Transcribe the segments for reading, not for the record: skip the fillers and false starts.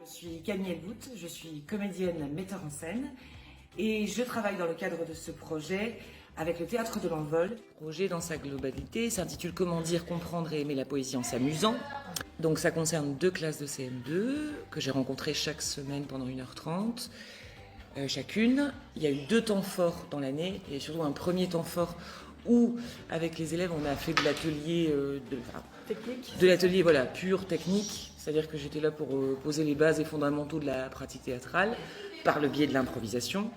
Je suis Camille Elbout, je suis comédienne, metteur en scène et je travaille dans le cadre de ce projet avec le Théâtre de l'Envol. Le projet dans sa globalité s'intitule Comment dire, comprendre et aimer la poésie en s'amusant. Donc ça concerne 2 classes de CM2 que j'ai rencontrées chaque semaine pendant 1h30 chacune. Il y a eu 2 temps forts dans l'année et surtout un premier temps fort où avec les élèves on a fait de l'atelier voilà, pur technique, c'est-à-dire que j'étais là pour poser les bases et fondamentaux de la pratique théâtrale par le biais de l'improvisation.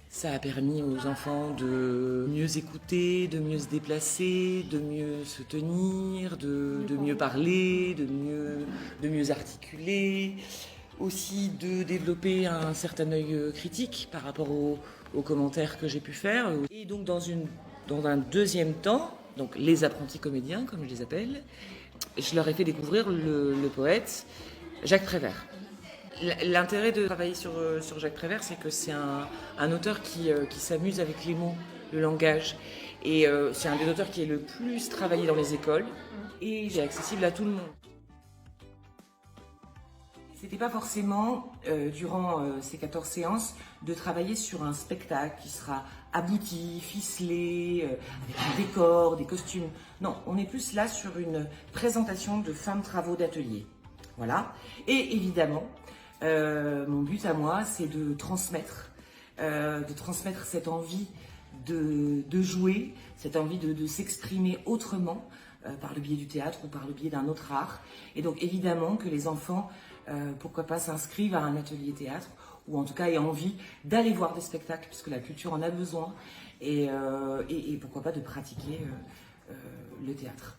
Ça a permis aux enfants de mieux écouter, de mieux se déplacer, de mieux se tenir, de mieux parler, de mieux articuler, aussi de développer un certain œil critique par rapport aux commentaires que j'ai pu faire. Et donc dans un deuxième temps, donc les apprentis comédiens comme je les appelle, je leur ai fait découvrir le poète Jacques Prévert. L'intérêt de travailler sur Jacques Prévert, c'est que c'est un auteur qui s'amuse avec les mots, le langage. Et c'est un des auteurs qui est le plus travaillé dans les écoles et est accessible à tout le monde. C'était pas forcément, durant ces 14 séances, de travailler sur un spectacle qui sera abouti, ficelé, avec un décor, des costumes. Non, on est plus là sur une présentation de fins de travaux d'atelier. Voilà. Et évidemment, mon but à moi, c'est de transmettre cette envie de jouer, cette envie de s'exprimer autrement, par le biais du théâtre ou par le biais d'un autre art. Et donc évidemment que les enfants, pourquoi pas s'inscrivent à un atelier théâtre ou en tout cas aient envie d'aller voir des spectacles puisque la culture en a besoin et pourquoi pas de pratiquer le théâtre.